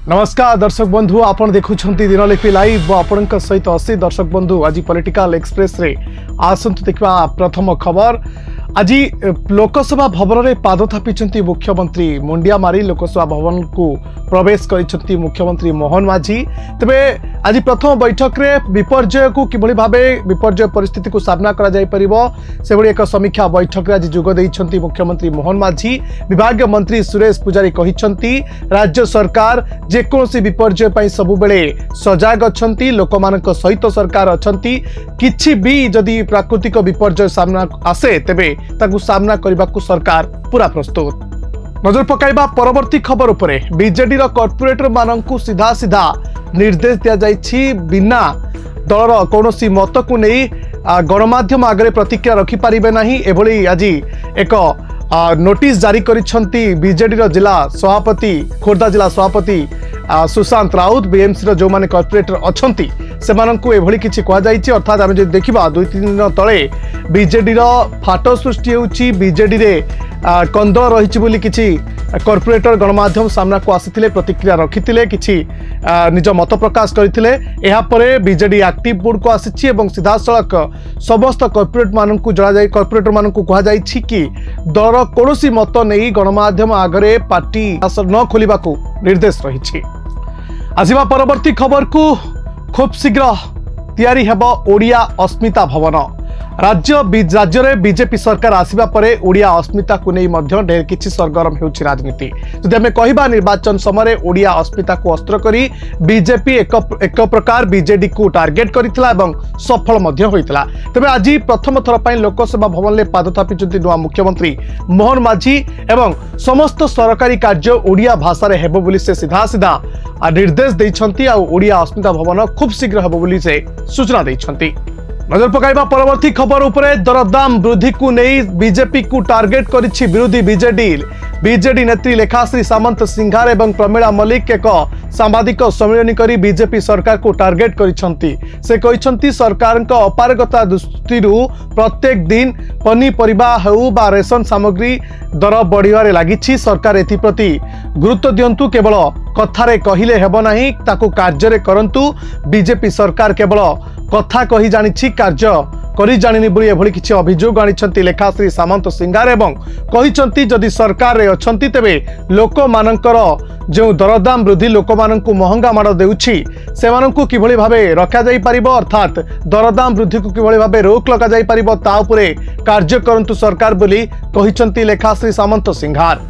नमस्कार दर्शक बंधु आपण देखुंत दिनलिपि लाइव आपण सहित असी दर्शक बंधु आज पॉलिटिकल एक्सप्रेस रे आसंतु देखा प्रथम खबर। आज लोकसभा भवन में पाद थापी मुख्यमंत्री मुंडिया मारी लोकसभा भवन को प्रवेश कर मुख्यमंत्री मोहन माझी। तेबे आज प्रथम बैठक में विपर्यय को किभली भाबे विपर्यय परिस्थिति को सामना करा जाय परिबो से भली एक समीक्षा बैठक आज जोग दैछंती मुख्यमंत्री मोहन माझी। विभागीय मंत्री सुरेश पुजारी कहिछंती राज्य सरकार जेकोसी विपर्यय पई सबु बेले सजाग अछंती, लोकमानक सहित सरकार अछंती। किछि भी जदि प्राकृतिक विपर्यय सामना आसे तेबे ताकू सामना करने को सरकार पूरा प्रस्तुत। नजर पकाइबा परवर्ती खबर उपरे बीजेडी कॉर्पोरेटर माननकू सीधा सीधा निर्देश दिया जाइछि बिना दलर कौनसी मत को नहीं गणमाध्यम आगे प्रतिक्रिया रखि पारिबे नाही। एभली आज एक नोटिस जारी करिसंती बीजेडी जिला सभापति खोर्धा जिला सभापति सुशांत राउत बीएमसी जो माने कॉर्पोरेटर अछंती सेमानंकू एभली किछि कहा जाइछि। अर्थात आमे जे देखिबा 2-3 दिन तळे बीजेडी फाट सृष्टि होउछि, बीजेडी रे कंदल रहिछि बोली किछि कॉर्पोरेटर गणमाध्यम सामना को आसीथिले, प्रतिक्रिया रखिथिले, किछि निज मत प्रकाश करथिले। एहा परे बीजेडी एक्टिव बोर्ड को आसीछि एवं सीधा सड़क समस्त कॉर्पोरेटर माननकू कहा जाइछि कि दर कोनोसी मत नहीं गणमाध्यम आगरे पार्टी न खोलिबाकू निर्देश रहिछि। आजिबा परवर्ती खबर को खूब शीघ्र तैयारी हेबो ओडिया अस्मिता भवन। राज्य रे बीजेपी सरकार आसिबा परे ओडिया अस्मिता को नहीं मध्य ढेर किछि सरगरम हेउछि राजनीति। जदि हमें कहिबा निर्वाचन समय ओडिया अस्मिता को अस्त्र करी बीजेपी एक प्रकार बीजेडी को टार्गेट करितला एवं सफल मध्य होइतला। तबे आज प्रथम थर पई लोकसभा भवन ले पाद थापिचंती नुआ मुख्यमंत्री मोहन माझी एवं समस्त सरकारी कार्य ओडिया भाषा रे हेबो बोली से सीधा सीधा निर्देश दैछंती आ ओडिया अस्मिता भवन खूब शीघ्र हेबो बोली से सूचना दैछंती। नजर पकाइबा परवर्ती खबर उपरे दरदाम वृद्धि को नहीं बीजेपी को टार्गेट करिछि विरोधी बीजेडी नेत्री लेखाश्री सामंत सिंघार एवं प्रमीला मल्लिक एक सांबादिक सम्मेलन करी बीजेपी सरकार को टार्गेट करिसंती। से कहिसंती सरकार अपारगता दृष्टि प्रत्येक दिन पनीपरिबा हेउ बा रेशन सामग्री दर बढ़िबारे लागिछि। सरकार एथिप्रति गुरुत्व दियंतु, केवल कथारे कहिले हेबो नाही ताकू कार्य करंतु। बीजेपी सरकार केवल कथा कही जानिछि कार्य करी जानिनी बोली एभली किछि अभियोग आनिछंती लेखाश्री सामंत सिंगार एवं कहिसंती जदि सरकार रे अछंती तेबे लोक मानकर जो दरदाम वृद्धि लोक माननकू महंगा माड़ देउछि सेमाननकू किभली भाबे रखा जाई परिबो, अर्थात दरदाम वृद्धि को किभली भाबे रोक लगा जाई परिबो ता उपरे कार्य करंतु सरकार बोली कहिसंती लेखाश्री सामंत सिंगार।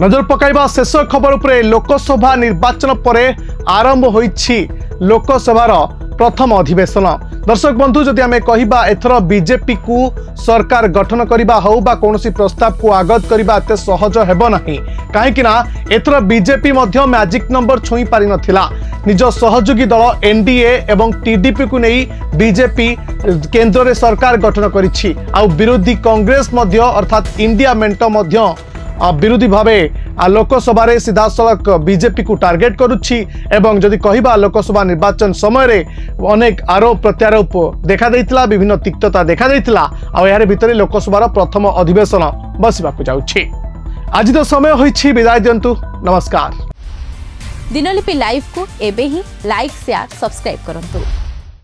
नजर पकाइबा शेष खबर उपरे लोकसभा निर्वाचन परे आरंभ होइछि लोकसभार प्रथम अधिवेशन। दर्शक बंधु जदि आमे कहिबा एथर बीजेपी को सरकार गठन करिबा हो बा कोनोसी प्रस्ताव को आगत करिबा एते सहज हेबो नाही, काहेकि ना एथर बीजेपी मध्य मैजिक नंबर छुई पारि नथिला। निज सहयोगी दल एनडीए एवं टीडीपी को नहीं बीजेपी केंद्र रे सरकार गठन करिछि आ विरोधी कांग्रेस मध्य अर्थात इंडिया मेंट मध्य विरोधी भावे लोकसभा रे सीधा सड़क बीजेपी को टार्गेट करुछि। एवं जदि कहिबा लोकसभा निर्वाचन समय रे अनेक आरोप प्रत्यारोप देखा दैतिला, विभिन्न तिक्तता देखा दैतिला आ यार भितरे लोकसभार प्रथम अधिवेशन बसिबाकू जाउछि। आज तो समय होइछि विदाय दियंतु, नमस्कार। दिनलिपि लाइव को एबे ही लाइक शेयर सब्सक्राइब करंतु।